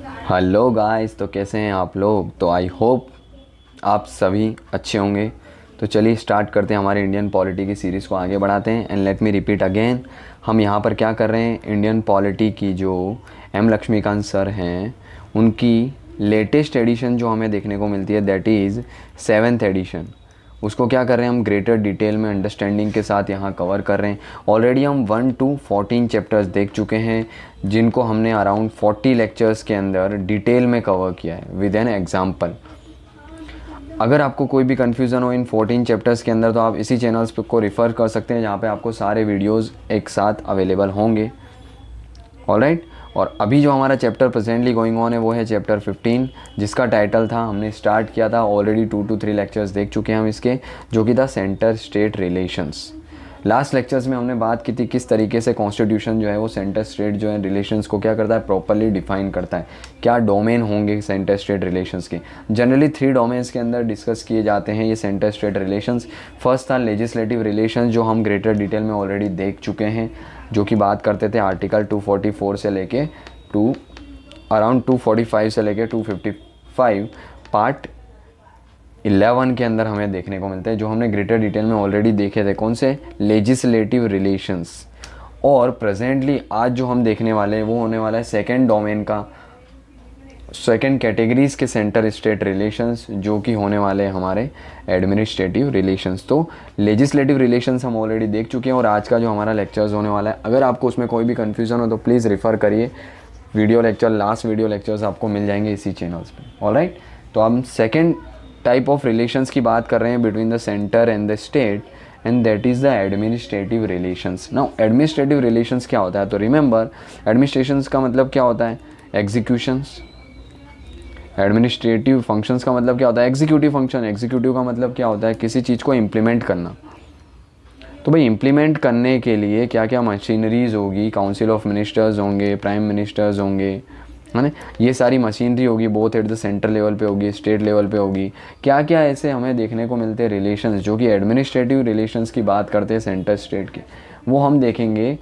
Hello guys, तो कैसे हैं आप लोग। तो आई होप आप सभी अच्छे होंगे। तो चलिए स्टार्ट करते हैं, हमारे इंडियन पॉलिटी की सीरीज़ को आगे बढ़ाते हैं। And let me repeat again, हम यहाँ पर क्या कर रहे हैं, इंडियन पॉलिटी की जो एम लक्ष्मीकांत सर हैं उनकी लेटेस्ट एडिशन जो हमें देखने को मिलती है, दैट इज़ 7th एडिशन। उसको क्या कर रहे हैं हम ग्रेटर डिटेल में अंडरस्टैंडिंग के साथ यहाँ कवर कर रहे हैं। ऑलरेडी हम 1 to 14 चैप्टर्स देख चुके हैं, जिनको हमने अराउंड 40 लेक्चर्स के अंदर डिटेल में कवर किया है विद एन एग्जाम्पल। अगर आपको कोई भी कन्फ्यूज़न हो इन 14 चैप्टर्स के अंदर, तो आप इसी चैनल्स को रिफ़र कर सकते हैं, जहाँ पे आपको सारे वीडियोस एक साथ अवेलेबल होंगे। ऑलराइट। और अभी जो हमारा चैप्टर प्रेजेंटली गोइंग ऑन है वो है चैप्टर 15, जिसका टाइटल था, हमने स्टार्ट किया था ऑलरेडी 2 to 3 लेक्चर्स देख चुके हैं हम इसके, जो कि था centre state relations. Last lectures में हमने बात की थी किस तरीके से कॉन्स्टिट्यूशन जो है वो सेंटर स्टेट जो है रिलेशंस को क्या करता है, प्रॉपरली डिफाइन करता है। क्या डोमेन होंगे सेंटर स्टेट रिलेशंस के। जनरली 3 डोमेन्स के अंदर डिस्कस किए जाते हैं ये सेंटर स्टेट रिलेशंस। फर्स्ट था लेजिस्लेटिव रिलेशंस, जो हम ग्रेटर डिटेल में ऑलरेडी देख चुके हैं, जो कि बात करते थे आर्टिकल 244 से लेके अराउंड 245 से लेके 255 पार्ट 11 के अंदर हमें देखने को मिलते हैं, जो हमने ग्रेटर डिटेल में ऑलरेडी देखे थे। कौन से, लेजिस्लेटिव रिलेशंस। और प्रेजेंटली आज जो हम देखने वाले हैं वो होने वाला है सेकंड डोमेन का, सेकंड कैटेगरीज के सेंटर स्टेट रिलेशंस, जो कि होने वाले हैं हमारे एडमिनिस्ट्रेटिव रिलेशंस। तो लेजिस्लेटिव रिलेशंस हम ऑलरेडी देख चुके हैं, और आज का जो हमारा लेक्चर्स होने वाला है, अगर आपको उसमें कोई भी कन्फ्यूज़न हो तो प्लीज़ रिफ़र करिए video lecture. Last video lectures आपको मिल जाएंगे इसी चैनल्स पे। ऑलराइट। तो हम सेकेंड टाइप ऑफ रिलेशंस की बात कर रहे हैं between the centre and the state, and that is the administrative relations. Now administrative relations क्या होता है, तो रिमेंबर एडमिनिस्ट्रेशंस का मतलब क्या होता है, एग्जीक्यूशंस। एडमिनिस्ट्रेटिव फंक्शंस का मतलब क्या होता है, एग्जीक्यूटिव फंक्शन। एग्जीक्यूटिव का मतलब क्या होता है, किसी चीज़ को इम्प्लीमेंट करना। तो भाई इम्प्लीमेंट करने के लिए क्या क्या मशीनरीज होगी, काउंसिल ऑफ मिनिस्टर्स होंगे, प्राइम मिनिस्टर्स होंगे, है ना, ये सारी मशीनरी होगी, both at the centre level पे होगी, स्टेट लेवल पे होगी। क्या क्या ऐसे हमें देखने को मिलते हैं रिलेशंस, जो कि एडमिनिस्ट्रेटिव रिलेशंस की बात करते हैं सेंटर स्टेट की, वो हम देखेंगे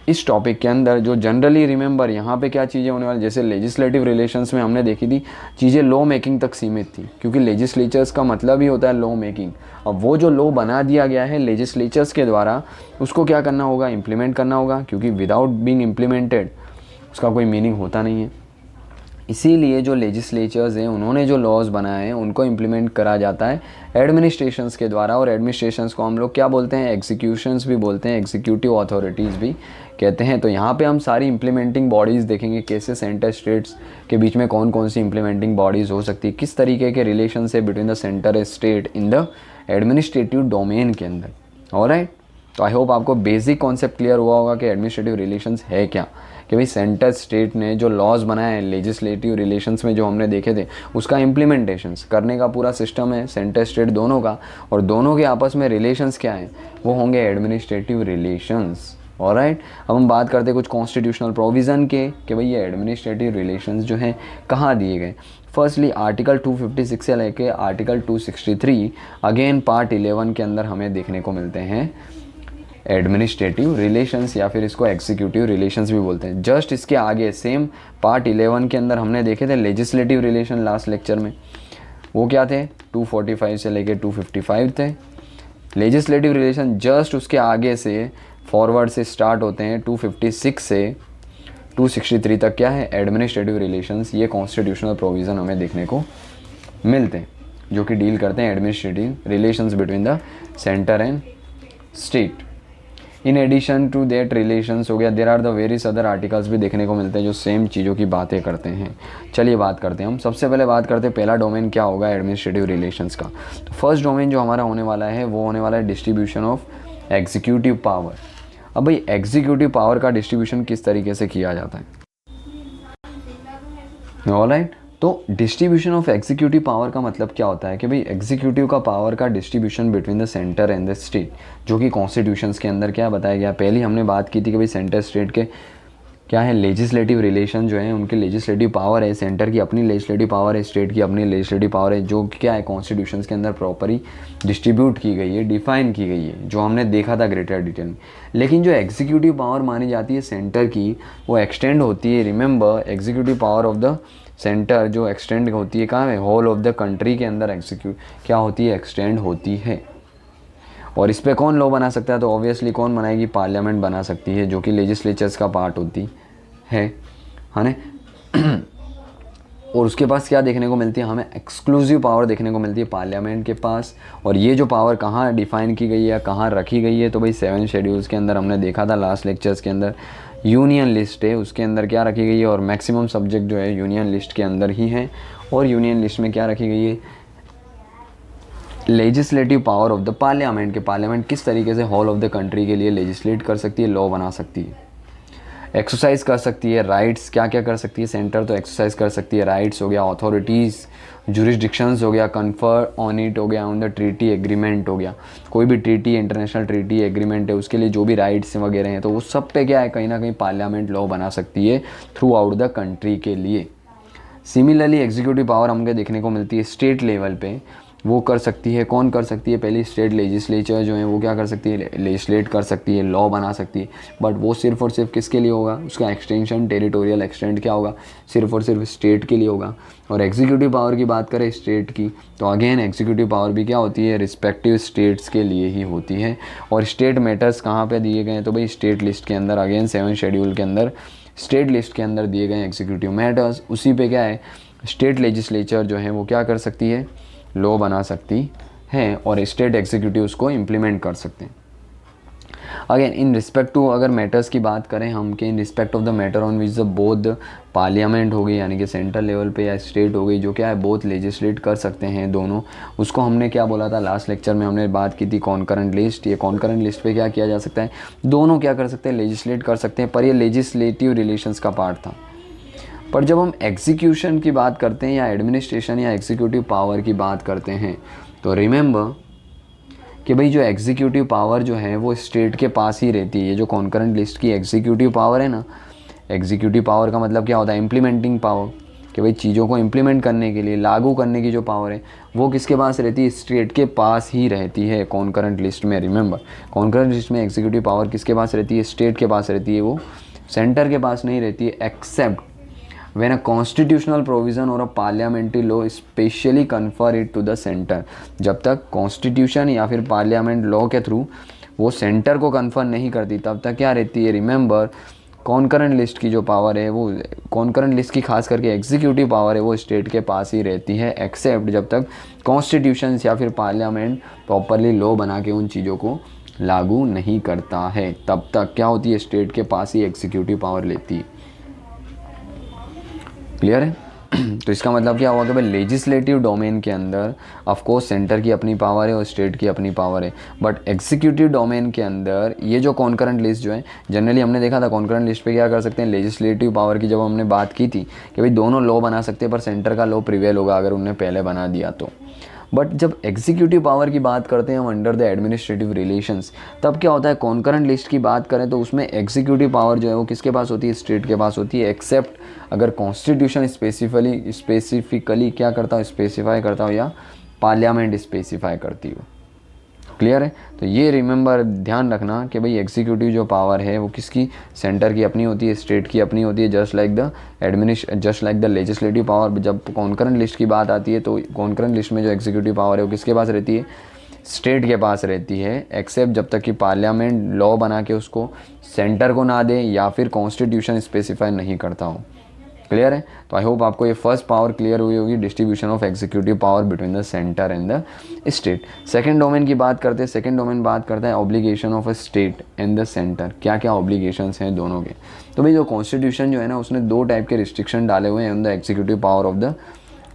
इस टॉपिक के अंदर। जो जनरली रिमेंबर यहाँ पे क्या चीज़ें होने वाली, जैसे लेजिस्लेटिव रिलेशंस में हमने देखी थी चीज़ें लॉ मेकिंग तक सीमित थी, क्योंकि लेजिस्लेचर्स का मतलब ही होता है लॉ मेकिंग। अब वो जो लॉ बना दिया गया है लेजिस्लेचर्स के द्वारा, उसको क्या करना होगा, इम्प्लीमेंट करना होगा, क्योंकि विदाउट बीइंग इम्प्लीमेंटेड उसका कोई मीनिंग होता नहीं है। इसीलिए जो लेजिस्लेचर्स हैं उन्होंने जो लॉज बनाए हैं उनको इम्प्लीमेंट करा जाता है एडमिनिस्ट्रेशंस के द्वारा। और एडमिनिस्ट्रेशंस को हम लोग क्या बोलते हैं, एग्जीक्यूशंस भी बोलते हैं, एग्जीक्यूटिव अथॉरिटीज़ भी कहते हैं। तो यहाँ पे हम सारी इम्प्लीमेंटिंग बॉडीज़ देखेंगे, कैसे सेंटर स्टेट्स के बीच में कौन कौन सी इम्प्लीमेंटिंग बॉडीज़ हो सकती है, किस तरीके के रिलेशन है between the centre state in the administrative domain के अंदर। ऑलराइट। तो आई होप आपको बेसिक कॉन्सेप्ट क्लियर हुआ होगा कि एडमिनिस्ट्रेटिव रिलेशंस है क्या, कि भाई सेंटर स्टेट ने जो लॉज बनाए हैं लेजिस्लेटिव रिलेशंस में जो हमने देखे थे, उसका इम्प्लीमेंटेशंस करने का पूरा सिस्टम है सेंटर स्टेट दोनों का, और दोनों के आपस में रिलेशंस क्या हैं, वो होंगे एडमिनिस्ट्रेटिव रिलेशंस। ऑलराइट। अब हम बात करते हैं कुछ कॉन्स्टिट्यूशनल प्रोविज़न के, कि भाई ये एडमिनिस्ट्रेटिव रिलेशंस जो हैं कहाँ दिए गए। फर्स्टली आर्टिकल 256 से लेके आर्टिकल 263 अगेन पार्ट 11 के अंदर हमें देखने को मिलते हैं एडमिनिस्ट्रेटिव रिलेशंस, या फिर इसको एग्जीक्यूटिव रिलेशंस भी बोलते हैं। जस्ट इसके आगे सेम पार्ट 11 के अंदर हमने देखे थे लेजिस्लेटिव रिलेशन लास्ट लेक्चर में, वो क्या थे, 245 से लेके 255 थे। लेजिस्लेटिव रिलेशन जस्ट उसके आगे से फॉरवर्ड से स्टार्ट होते हैं, 256 से 263 तक क्या है, एडमिनिस्ट्रेटिव रिलेशंस। ये कॉन्स्टिट्यूशनल प्रोविज़न हमें देखने को मिलते हैं, जो कि डील करते हैं administrative relations between the centre and state. In addition to that relations हो गया, there are the various other articles भी देखने को मिलते हैं जो सेम चीज़ों की बातें करते हैं। चलिए बात करते हैं हम। सबसे पहले बात करते हैं पहला डोमेन क्या होगा एडमिनिस्ट्रेटिव रिलेशंस का। तो फर्स्ट डोमेन जो हमारा होने वाला है वो होने वाला है डिस्ट्रीब्यूशन ऑफ एग्जीक्यूटिव पावर। अब भाई एग्जीक्यूटिव पावर का डिस्ट्रीब्यूशन किस तरीके से किया जाता है। ऑलराइट। तो डिस्ट्रीब्यूशन ऑफ एग्जीक्यूटिव पावर का मतलब क्या होता है, कि भाई एग्जीक्यूटिव का पावर का distribution between the centre and the state, जो कि कॉन्स्टिट्यूशंस के अंदर क्या बताया गया। पहले हमने बात की थी कि भाई सेंटर स्टेट के क्या है, लेजिस्लेटिव रिलेशन जो है, उनकी लेजिस्लेटिव पावर है, सेंटर की अपनी लेजिस्लेटिव पावर है, स्टेट की अपनी लेजिस्लेटिव पावर है, जो क्या है कॉन्स्टिट्यूशंस के अंदर प्रॉपरली डिस्ट्रीब्यूट की गई है, डिफाइन की गई है, जो हमने देखा था ग्रेटर डिटेल में। लेकिन जो एग्जीक्यूटिव पावर मानी जाती है सेंटर की, वो एक्सटेंड होती है, remember executive power of the centre जो एक्सटेंड होती है कहाँ है, होल ऑफ द कंट्री के अंदर एग्जीक्यूट क्या होती है, एक्सटेंड होती है। और इस पर कौन लॉ बना सकता है, तो ऑब्वियसली कौन बनाएगी, पार्लियामेंट बना सकती है, जो कि लेजिस्लेचर्स का पार्ट होती है ना। और उसके पास क्या देखने को मिलती है, हमें एक्सक्लूसिव पावर देखने को मिलती है पार्लियामेंट के पास। और ये जो पावर कहाँ डिफाइन की गई है, कहाँ रखी गई है, तो भाई 7 शेड्यूल्स के अंदर हमने देखा था लास्ट लेक्चर्स के अंदर। यूनियन लिस्ट है, उसके अंदर क्या रखी गई है, और मैक्सिमम सब्जेक्ट जो है यूनियन लिस्ट के अंदर ही है। और यूनियन लिस्ट में क्या रखी गई है, legislative power of the parliament, के पार्लियामेंट किस तरीके से होल ऑफ द कंट्री के लिए लेजिस्लेट कर सकती है, लॉ बना सकती है, एक्सरसाइज कर सकती है, राइट्स क्या क्या कर सकती है सेंटर, तो एक्सरसाइज कर सकती है, राइट्स हो गया, अथॉरिटीज़, जुरिस्डिक्शंस हो गया, कन्फर ऑन इट हो गया, ऑन द ट्रीटी एग्रीमेंट हो गया, कोई भी ट्रीटी, इंटरनेशनल ट्रीटी एग्रीमेंट है, उसके लिए जो भी राइट्स वगैरह हैं, तो उस सब पे क्या है, कहीं ना कहीं पार्लियामेंट लॉ बना सकती है थ्रू आउट द कंट्री के लिए। सिमिलरली एग्जीक्यूटिव पावर हमको देखने को मिलती है स्टेट लेवल पे, वो कर सकती है, कौन कर सकती है, पहली स्टेट लेजिस्लेचर जो है वो क्या कर सकती है, लेजिस्लेट कर सकती है, लॉ बना सकती है। बट वो सिर्फ और सिर्फ किसके लिए होगा, उसका एक्सटेंशन, टेरिटोरियल एक्सटेंड क्या होगा, सिर्फ और सिर्फ स्टेट के लिए होगा। और एग्जीक्यूटिव पावर की बात करें स्टेट की, तो अगेन एग्जीक्यूटिव पावर भी क्या होती है, रिस्पेक्टिव स्टेट्स के लिए ही होती है। और स्टेट मैटर्स कहाँ पर दिए गए हैं, तो भाई स्टेट लिस्ट के अंदर, अगेन 7 शेड्यूल के अंदर स्टेट लिस्ट के अंदर दिए गए एग्जीक्यूटिव मैटर्स। उसी पे क्या है, स्टेट लेजिस्लेचर जो है वो क्या कर सकती है, लॉ बना सकती है, और स्टेट एग्जीक्यूटिव उसको इम्प्लीमेंट कर सकते हैं। अगेन इन रिस्पेक्ट टू, अगर मैटर्स की बात करें हम, कि in respect of the matter on which the both parliament हो गई, यानी कि सेंट्रल लेवल पे या स्टेट हो गई, जो क्या है बोथ लेजिस्लेट कर सकते हैं दोनों, उसको हमने क्या बोला था लास्ट लेक्चर में, हमने बात की थी कॉन्करेंट लिस्ट। ये कॉन्करेंट लिस्ट पे क्या किया जा सकता है, दोनों क्या कर सकते हैं, लेजिस्लेट कर सकते हैं, पर ये लेजिस्लेटिव रिलेशंस का पार्ट था। पर जब हम एग्जीक्यूशन की बात करते हैं, या एडमिनिस्ट्रेशन या एग्जीक्यूटिव पावर की बात करते हैं, तो रिमेंबर कि भाई जो एग्जीक्यूटिव पावर जो है वो स्टेट के पास ही रहती है। ये जो कॉन्करेंट लिस्ट की एग्जीक्यूटिव पावर है ना, एग्जीक्यूटिव पावर का मतलब क्या होता है, इम्प्लीमेंटिंग पावर, कि भाई चीज़ों को इम्प्लीमेंट करने के लिए, लागू करने की जो पावर है वो किसके पास रहती है, स्टेट के पास ही रहती है कॉन्करेंट लिस्ट में। रिमेंबर कॉन्करेंट लिस्ट में एग्जीक्यूटिव पावर किसके पास रहती है, स्टेट के पास रहती है, वो सेंटर के पास नहीं रहती है, accept when a constitutional provision or a parliamentary law specially confer it to the center। जब तक कॉन्स्टिट्यूशन या फिर पार्लियामेंट लॉ के थ्रू वो सेंटर को कन्फर नहीं करती, तब तक क्या रहती है, रिमेंबर कॉन्करेंट लिस्ट की जो पावर है, वो कॉन्करेंट लिस्ट की खास करके एग्जीक्यूटिव पावर है, वो स्टेट के पास ही रहती है, एक्सेप्ट जब तक कॉन्स्टिट्यूशन या फिर पार्लियामेंट प्रॉपरली लॉ बना के उन चीज़ों को लागू नहीं करता है, तब तक क्या होती है, स्टेट के पास ही एग्जीक्यूटिव पावर लेती है। क्लियर है? तो इसका मतलब क्या हुआ कि भाई लेजिस्लेटिव डोमेन के अंदर ऑफ कोर्स सेंटर की अपनी पावर है और स्टेट की अपनी पावर है, बट एग्जीक्यूटिव डोमेन के अंदर ये जो कॉन्करेंट लिस्ट जो है, जनरली हमने देखा था कॉन्करेंट लिस्ट पे क्या कर सकते हैं, लेजिस्लेटिव पावर की जब हमने बात की थी कि भाई दोनों लॉ बना सकते हैं, पर सेंटर का लॉ प्रिवेल होगा अगर उन्होंने पहले बना दिया तो। बट जब एग्जीक्यूटिव पावर की बात करते हैं हम अंडर द एडमिनिस्ट्रेटिव रिलेशंस, तब क्या होता है, कॉन्करेंट लिस्ट की बात करें तो उसमें एग्जीक्यूटिव पावर जो है वो किसके पास होती है, स्टेट के पास होती है, एक्सेप्ट अगर कॉन्स्टिट्यूशन स्पेसिफिकली क्या करता हो, स्पेसिफाई करता हो, या पार्लियामेंट स्पेसिफाई करती हो। क्लियर है? तो ये रिमेंबर ध्यान रखना कि भाई एग्जीक्यूटिव जो पावर है वो किसकी, सेंटर की अपनी होती है, स्टेट की अपनी होती है, just like the legislative power. जब कॉन्करेंट लिस्ट की बात आती है तो कॉन्करेंट लिस्ट में जो एग्जीक्यूटिव पावर है वो किसके पास रहती है, स्टेट के पास रहती है, एक्सेप्ट जब तक कि पार्लियामेंट लॉ बना के उसको सेंटर को ना दे या फिर कॉन्स्टिट्यूशन स्पेसिफाई नहीं करता हो। क्लियर है? तो आई होप आपको ये फर्स्ट पावर क्लियर हुई होगी, distribution of executive power between the centre and the state. Second domain की बात करते हैं, सेकंड डोमेन बात करता है obligation of a state and the centre, क्या क्या ऑब्लिगेशंस हैं दोनों के। तो भाई जो कॉन्स्टिट्यूशन जो है ना, उसने 2 टाइप के रिस्ट्रिक्शन डाले हुए हैं on the executive power of the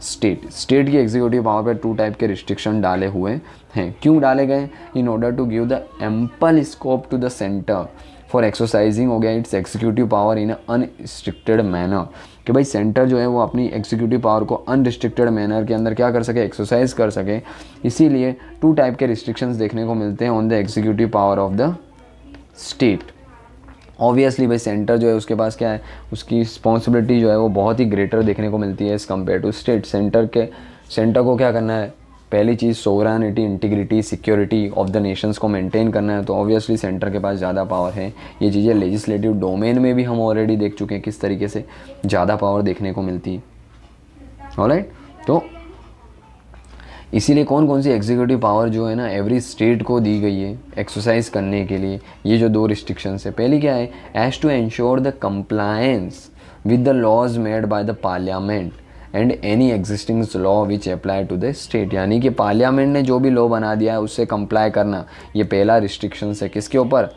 state की एग्जीक्यूटिव पावर पर 2 टाइप के रिस्ट्रिक्शन डाले हुए हैं। क्यों डाले गए? In order to give the ample scope to the centre for exercising हो गया its executive power in unrestricted manner, कि भाई सेंटर जो है वो अपनी एग्जीक्यूटिव पावर को अनरिस्ट्रिक्टेड मैनर के अंदर क्या कर सके, एक्सरसाइज कर सके। इसीलिए 2 टाइप के रिस्ट्रिक्शंस देखने को मिलते हैं on the executive power of the state. Obviously भाई सेंटर जो है उसके पास क्या है, उसकी रिस्पॉन्सिबिलिटी जो है वो बहुत ही ग्रेटर देखने को मिलती है as compare to state. Centre को क्या करना है, पहली चीज़ sovereignty, integrity, security of the nations को मेंटेन करना है, तो ऑब्वियसली सेंटर के पास ज़्यादा पावर है। ये चीज़ें लेजिस्लेटिव डोमेन में भी हम ऑलरेडी देख चुके हैं किस तरीके से ज़्यादा पावर देखने को मिलती है। ऑलराइट, तो इसीलिए कौन कौन सी एग्जीक्यूटिव पावर जो है ना एवरी स्टेट को दी गई है एक्सरसाइज करने के लिए, ये जो 2 रिस्ट्रिक्शंस है। पहली क्या है, as to ensure the compliance with the laws made by the parliament and any existing law which apply to the state, यानी कि पार्लियामेंट ने जो भी लॉ बना दिया है उससे कंप्लाई करना, ये पहला रिस्ट्रिक्शंस है। किसके ऊपर,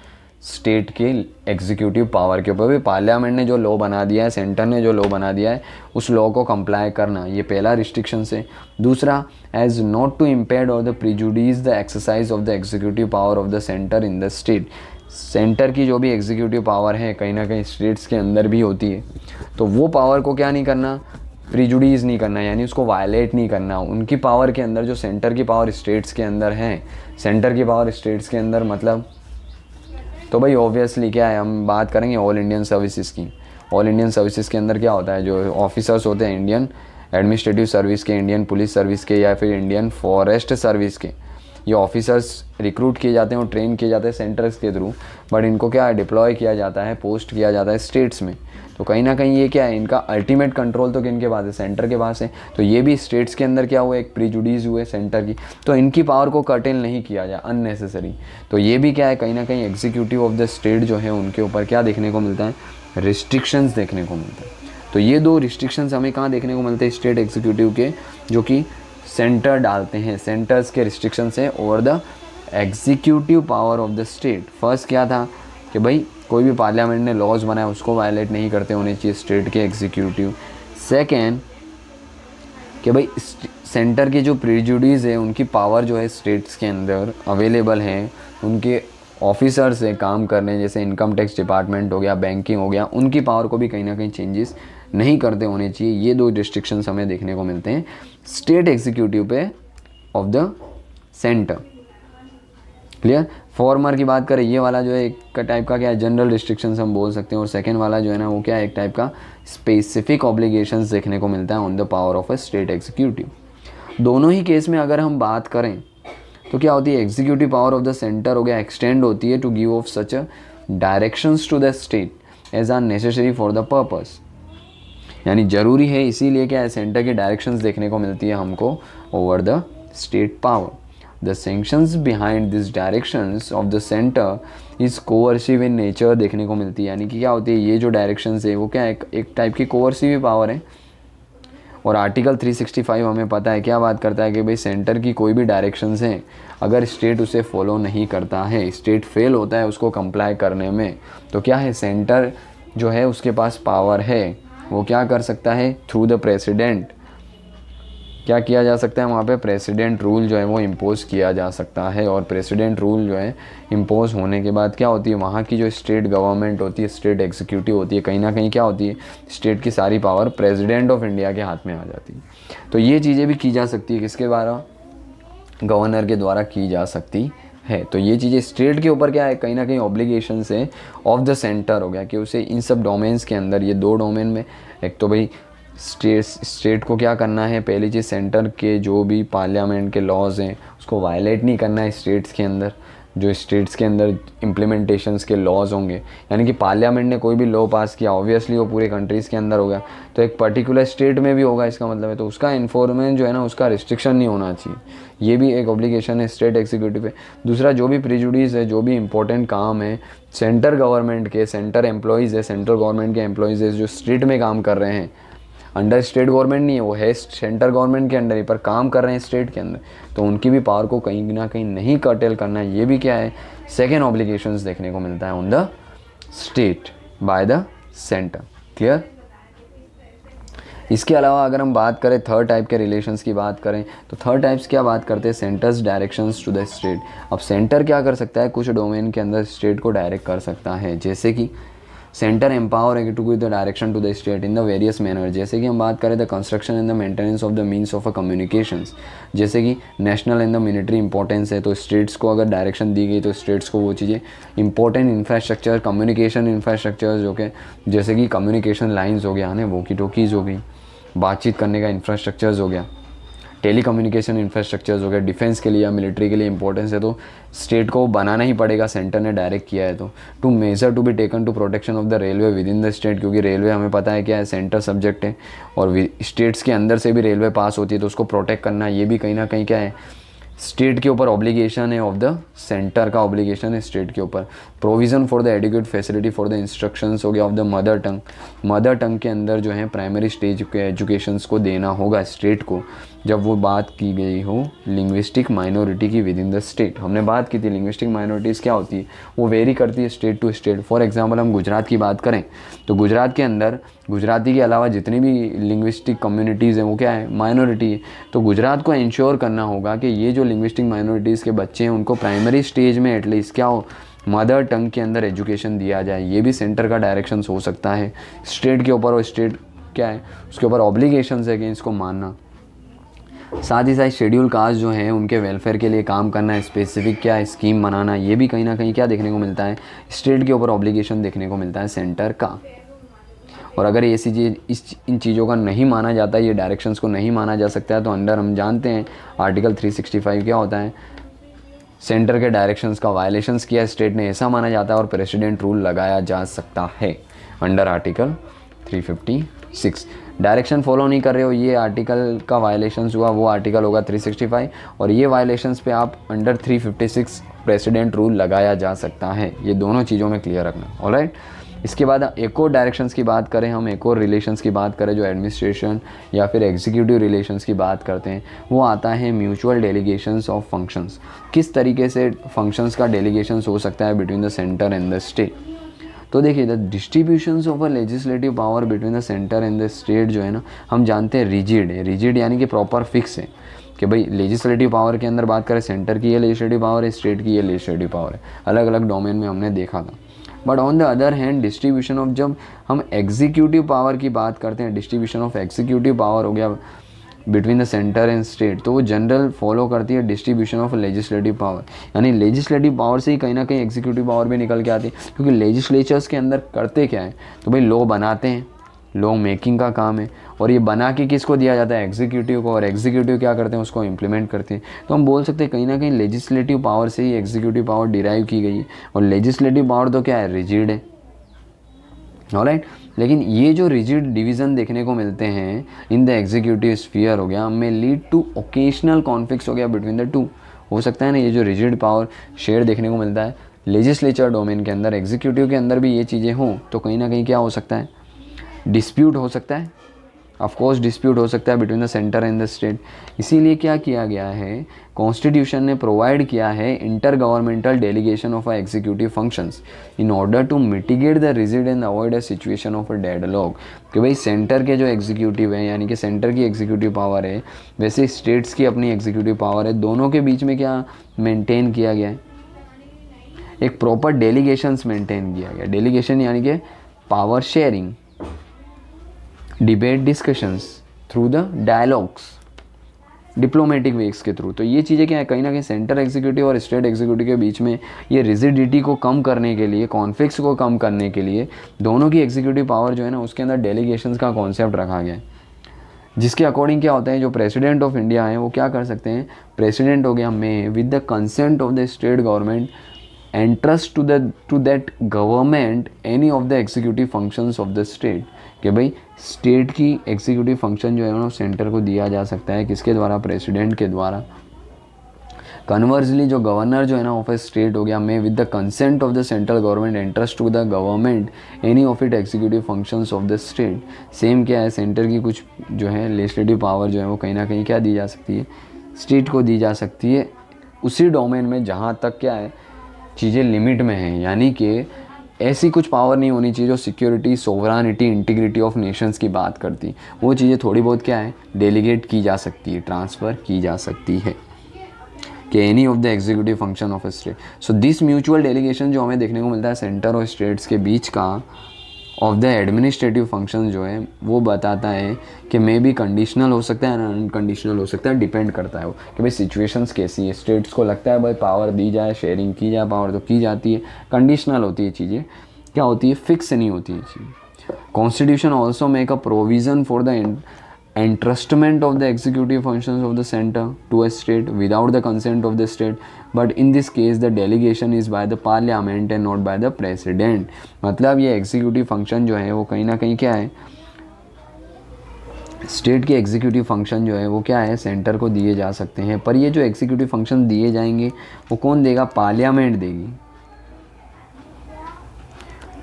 स्टेट के एग्जीक्यूटिव पावर के ऊपर। भी पार्लियामेंट ने जो लॉ बना दिया है, सेंटर ने जो लॉ बना दिया है, उस लॉ को कंप्लाई करना, ये पहला रिस्ट्रिक्शन है। दूसरा, एज नॉट टू इम्पेयर और the prejudice the exercise of the executive power of the centre in the state. Centre की जो भी एग्जीक्यूटिव पावर है कहीं ना कहीं स्टेट्स के अंदर भी होती है, तो वो पावर को क्या नहीं करना, प्रिजुडिस नहीं करना, यानी उसको वायलेट नहीं करना। उनकी पावर के अंदर जो सेंटर की पावर स्टेट्स के अंदर है, सेंटर की पावर स्टेट्स के अंदर मतलब, तो भाई ऑब्वियसली क्या है, हम बात करेंगे ऑल इंडियन सर्विसेज की। ऑल इंडियन सर्विसेज के अंदर क्या होता है, जो ऑफिसर्स होते हैं इंडियन एडमिनिस्ट्रेटिव सर्विस के, इंडियन पुलिस सर्विस के या फिर इंडियन फॉरेस्ट सर्विस के, ये ऑफिसर्स रिक्रूट किए जाते हैं और ट्रेन किए जाते हैं सेंटर्स के थ्रू, बट इनको क्या डिप्लॉय किया जाता है, पोस्ट किया जाता है स्टेट्स में। तो कहीं ना कहीं ये क्या है, इनका अल्टीमेट कंट्रोल तो किन के पास है, सेंटर के पास है। तो ये भी स्टेट्स के अंदर क्या हुआ, एक प्रीजुडिस हुए सेंटर की, तो इनकी पावर को कर्टेल नहीं किया जाए अननेसेसरी। तो ये भी क्या है, कहीं ना कहीं एग्जीक्यूटिव ऑफ द स्टेट जो है उनके ऊपर क्या देखने को मिलता है, रिस्ट्रिक्शंस देखने को मिलता है। तो ये 2 रिस्ट्रिक्शंस हमें कहाँ देखने को मिलते हैं, स्टेट एग्जीक्यूटिव के, जो कि सेंटर डालते हैं, सेंटर्स के रिस्ट्रिक्शंस है over the executive power of the state. First क्या था कि भाई कोई भी पार्लियामेंट ने लॉज बनाया उसको वायलेट नहीं करते होने चाहिए स्टेट के एग्जीक्यूटिव। सेकेंड कि भाई सेंटर की जो प्रिजुडिस है उनकी पावर जो है स्टेट्स के अंदर अवेलेबल है, उनके ऑफिसर्स है काम करने, जैसे इनकम टैक्स डिपार्टमेंट हो गया, बैंकिंग हो गया, उनकी पावर को भी कहीं ना कहीं चेंजेस नहीं करते होने चाहिए। ये 2 रिस्ट्रिक्शंस हमें देखने को मिलते हैं स्टेट एग्जीक्यूटिव पे of the centre. Clear. Farmer की बात करें, ये वाला जो है एक टाइप का क्या है, जनरल रिस्ट्रिक्शंस हम बोल सकते हैं, और सेकेंड वाला जो है ना वो क्या है, एक टाइप का स्पेसिफिक ऑब्लिगेशंस देखने को मिलता है on the power of a state executive. दोनों ही केस में अगर हम बात करें तो क्या होती है, executive power of the centre हो गया एक्सटेंड होती है to give of such directions to the state as are necessary for the purpose, यानी ज़रूरी है, इसीलिए क्या है, सेंटर की डायरेक्शंस देखने को मिलती है हमको over the state power. The sanctions behind this directions of the centre is coercive in nature देखने को मिलती है, यानी कि क्या होती है, ये जो डायरेक्शंस है वो क्या है, एक टाइप की कोअर्सिव पावर है। और आर्टिकल 365 हमें पता है क्या बात करता है कि भाई सेंटर की कोई भी डायरेक्शंस हैं, अगर स्टेट उसे फॉलो नहीं करता है, स्टेट फेल होता है उसको कंप्लाई करने में, तो क्या है, सेंटर जो है उसके पास पावर है, वो क्या कर सकता है, थ्रू द प्रेसिडेंट क्या किया जा सकता है, वहाँ पे प्रेसिडेंट रूल जो है वो इम्पोज किया जा सकता है। और प्रेसिडेंट रूल जो है इम्पोज होने के बाद क्या होती है, वहाँ की जो स्टेट गवर्नमेंट होती है, स्टेट एग्जीक्यूटिव होती है, कहीं ना कहीं क्या होती है, स्टेट की सारी पावर प्रेसिडेंट ऑफ इंडिया के हाथ में आ जाती है। तो ये चीज़ें भी की जा सकती है, किसके द्वारा, गवर्नर के द्वारा की जा सकती है। तो ये चीज़ें स्टेट के ऊपर क्या है, कहीं ना कहीं ऑब्लिगेशन है ऑफ द सेंटर हो गया कि उसे इन सब डोमेन्स के अंदर, ये 2 डोमेन में, एक तो भाई स्टेट को क्या करना है, पहली चीज़ सेंटर के जो भी पार्लियामेंट के लॉज हैं उसको वायलेट नहीं करना है स्टेट्स के अंदर, जो स्टेट्स के अंदर इम्प्लीमेंटेशंस के लॉज होंगे, यानी कि पार्लियामेंट ने कोई भी लॉ पास किया ऑब्वियसली वो पूरे कंट्रीज़ के अंदर होगा, तो एक पर्टिकुलर स्टेट में भी होगा, इसका मतलब है, तो उसका इन्फॉर्मेंट जो है ना उसका रिस्ट्रिक्शन नहीं होना चाहिए, ये भी एक ऑब्लिगेशन है स्टेट एग्जीक्यूटिव पे। दूसरा, जो भी प्रिजुडिस है, जो भी इंपॉर्टेंट काम है सेंटर गवर्नमेंट के, सेंटर एम्प्लॉयज़ है, सेंट्रल गवर्नमेंट के एम्प्लॉयज़ है जो स्टेट में काम कर रहे हैं, अंडर स्टेट गवर्नमेंट नहीं है, वो है सेंटर गवर्नमेंट के अंडर ही, पर काम कर रहे हैं स्टेट के अंदर, तो उनकी भी पावर को कहीं ना कहीं नहीं कर्टेल करना, ये भी क्या है, सेकेंड ऑब्लिगेशंस देखने को मिलता है on the state by the centre. Clear. इसके अलावा अगर हम बात करें थर्ड टाइप के रिलेशंस की बात करें, तो थर्ड टाइप्स क्या बात करते हैं, centre's directions to the state. अब सेंटर क्या कर सकता है, कुछ डोमेन के अंदर स्टेट को डायरेक्ट कर सकता है, जैसे कि सेंटर एम्पावर है to give the direction to the state in the various manner. जैसे कि हम बात करें the construction and the maintenance of the means of a communications, जैसे कि national and the military importance है, तो स्टेट्स को अगर डायरेक्शन दी गई तो स्टेट्स को वो चीज़ें इंपॉर्टेंट इंफ्रास्ट्रक्चर, कम्युनिकेशन इंफ्रास्ट्रक्चर जो कि जैसे कि कम्युनिकेशन लाइन्स हो गया, वॉकी टॉकीज़ हो गई, बातचीत करने का इंफ्रास्ट्रक्चर्स हो गया, टेली कम्युनिकेशन इंफ्रास्ट्रक्चर्स हो गया, डिफेंस के लिए या मिलिट्री के लिए इंपॉर्टेंस है तो स्टेट को बनाना ही पड़ेगा, सेंटर ने डायरेक्ट किया है तो। To measure to be taken to protection of the railway within the state, क्योंकि रेलवे हमें पता है क्या है, सेंटर सब्जेक्ट है और स्टेट्स के अंदर से भी रेलवे पास होती है, तो उसको प्रोटेक्ट करना ये भी कहीं ना कहीं क्या है, स्टेट के ऊपर ऑब्लिगेशन है, ऑफ द सेंटर का ऑब्लिगेशन है स्टेट के ऊपर। Provision for the adequate facility for the instructions हो गया of the mother tongue, mother tongue के अंदर जो है प्राइमरी स्टेज के एजुकेशंस को देना होगा स्टेट को, जब वो बात की गई हो लिंग्विस्टिक माइनॉरिटी की विद इन द स्टेट। हमने बात की थी लिंग्विस्टिक माइनॉरिटीज़ क्या होती है, वो वेरी करती है state to state. For example हम गुजरात की बात करें तो गुजरात के अंदर गुजराती के अलावा जितनी भी लिंग्विस्टिक कम्युनिटीज़ हैं वो क्या है, माइनॉरिटी है। तो गुजरात को इंश्योर करना होगा कि ये जो लिंग्विस्टिक माइनॉरिटीज़ के बच्चे हैं उनको प्राइमरी स्टेज में एटलीस्ट क्या हो, मदर टंग के अंदर एजुकेशन दिया जाए। ये भी सेंटर का डायरेक्शन हो सकता है स्टेट के ऊपर, और स्टेट क्या है उसके ऊपर ऑब्लिगेशंस है कि इसको मानना। साथ ही साथ शेड्यूल कास्ट जो है उनके वेलफेयर के लिए काम करना, स्पेसिफिक क्या है स्कीम बनाना, ये भी कहीं ना कहीं क्या देखने को मिलता है, स्टेट के ऊपर ऑब्लिगेशन देखने को मिलता है सेंटर का। और अगर ऐसी चीज़ इन चीज़ों का नहीं माना जाता, ये डायरेक्शंस को नहीं माना जा सकता है, तो अंडर हम जानते हैं आर्टिकल 365 क्या होता है, सेंटर के डायरेक्शंस का वायलेशंस किया स्टेट ने ऐसा माना जाता है और प्रेसिडेंट रूल लगाया जा सकता है अंडर आर्टिकल 356। डायरेक्शन फॉलो नहीं कर रहे हो, ये आर्टिकल का वायलेशंस हुआ, वो आर्टिकल होगा 365, और ये वायलेशंस पे आप अंडर 356 प्रेसिडेंट रूल लगाया जा सकता है। ये दोनों चीज़ों में क्लियर रखना, ऑलराइट। इसके बाद एक और डायरेक्शंस की बात करें, हम एक और रिलेशंस की बात करें जो एडमिनिस्ट्रेशन या फिर एग्जीक्यूटिव रिलेशंस की बात करते हैं, वो आता है म्यूचुअल डेलीगेशंस ऑफ फंक्शंस। किस तरीके से फंक्शंस का डेलीगेशंस हो सकता है between the centre and the state. तो देखिए the distributions of a legislative power between the centre and the state जो है ना, हम जानते हैं रिजिड है, रिजिड यानी कि प्रॉपर फिक्स है कि भाई लेजिस्लेटिव पावर के अंदर बात करें सेंटर की ये लेजिस्लेटिव पावर है, स्टेट की ये लेजिस्लेटिव पावर है, अलग अलग डोमेन में हमने देखा था। But on the other hand distribution of, जब हम एग्जीक्यूटिव पावर की बात करते हैं, डिस्ट्रीब्यूशन ऑफ एग्जीक्यूटिव पावर हो गया between the centre and state, तो वो जनरल फॉलो करती है डिस्ट्रीब्यूशन ऑफ लेजिस्लेटिव पावर, यानी लेजिस्लेटिव पावर से ही कहीं ना कहीं एग्जीक्यूटिव पावर भी निकल के आती है, क्योंकि लेजिस्लेचर्स के अंदर करते क्या है, तो भाई लॉ बनाते हैं, लॉ मेकिंग का काम है, और ये बना के किसको दिया जाता है, एग्जीक्यूटिव को, और एग्जीक्यूटिव क्या करते हैं उसको इम्प्लीमेंट करते हैं। तो हम बोल सकते हैं कहीं ना कहीं लेजिस्लेटिव पावर से ही एग्जीक्यूटिव पावर डिराइव की गई है, और लेजिस्लेटिव पावर तो क्या है, रिजिड है, ऑलराइट। लेकिन ये जो रिजिड डिवीज़न देखने को मिलते हैं इन द एग्जीक्यूटिव स्फीयर हो गया, में लीड टू ओकेशनल कॉन्फ्लिक्ट्स हो गया बिटवीन द टू। हो सकता है ना ये जो रिजिड पावर शेयर देखने को मिलता है लेजिस्लेचर डोमेन के अंदर, एग्जीक्यूटिव के अंदर भी ये चीज़ें हों, तो कहीं ना कहीं क्या हो सकता है, डिस्प्यूट हो सकता है, ऑफ कोर्स डिस्प्यूट हो सकता है between the centre and the state. इसीलिए क्या किया गया है, कॉन्स्टिट्यूशन ने प्रोवाइड किया है intergovernmental delegation of executive functions in order to mitigate the rigid and avoid a situation of a deadlock. कि भाई सेंटर के जो एग्जीक्यूटिव है, यानी कि सेंटर की एग्जीक्यूटिव पावर है, वैसे स्टेट्स की अपनी एग्जीक्यूटिव पावर है, दोनों के बीच में क्या मेंटेन किया गया है, एक प्रॉपर डेलीगेशंस मेंटेन किया गया। डेलीगेशन यानी कि power sharing, debate discussions through the dialogues, diplomatic ways के थ्रू। तो ये चीज़ें क्या है, कहीं ना कहीं सेंटर एग्जीक्यूटिव और स्टेट एग्जीक्यूटिव के बीच में ये रिजिडिटी को कम करने के लिए, कॉन्फ्लिक्ट्स को कम करने के लिए, दोनों की एग्जीक्यूटिव पावर जो है ना उसके अंदर डेलीगेशंस का कॉन्सेप्ट रखा गया है, जिसके अकॉर्डिंग क्या होता है, जो प्रेसिडेंट ऑफ इंडिया है वो क्या कर सकते हैं, प्रेसिडेंट हो गया में with the consent of the state government entrust to that government any of the executive functions of the state। कि भाई स्टेट की एग्जीक्यूटिव फंक्शन जो है ना सेंटर को दिया जा सकता है, किसके द्वारा, प्रेसिडेंट के द्वारा। कन्वर्सली जो गवर्नर जो है ना ऑफ ए स्टेट हो गया में with the consent of the central government entrust to the government any of it executive functions of the state. Same क्या है, सेंटर की कुछ जो है लेजिस्लेटिव पावर जो है वो कहीं ना कहीं क्या दी जा सकती है, स्टेट को दी जा सकती है, उसी डोमेन में जहाँ तक क्या है चीज़ें लिमिट में हैं। यानी कि ऐसी कुछ पावर नहीं होनी चाहिए जो सिक्योरिटी, सोवरानिटी, इंटीग्रिटी ऑफ नेशंस की बात करती, वो चीज़ें थोड़ी बहुत क्या है डेलीगेट की जा सकती है, ट्रांसफ़र की जा सकती है कि any of the executive function of a state. So this mutual delegation जो हमें देखने को मिलता है सेंटर और स्टेट्स के बीच का, ऑफ द एडमिनिस्ट्रेटिव फंक्शन जो है वो बताता है कि मे बी कंडीशनल हो सकता है, अनकंडीशनल हो सकता है, डिपेंड करता है वो कि भाई सिचुएशंस कैसी है। स्टेट्स को लगता है भाई पावर दी जाए, शेयरिंग की जाए पावर, तो की जाती है। कंडीशनल होती है चीज़ें, क्या होती है, फिक्स नहीं होती है चीज़। Constitution also make a provision for the entrustment of the executive functions of the center to a state without the consent of the state, but in this case the delegation is by the parliament and not by the president। मतलब ये executive function जो है वो कहीं ना कहीं क्या है, स्टेट के एग्जीक्यूटिव फंक्शन जो है वो क्या है, सेंटर को दिए जा सकते हैं। पर ये जो एग्जीक्यूटिव फंक्शन दिए जाएंगे वो कौन देगा, पार्लियामेंट देगी,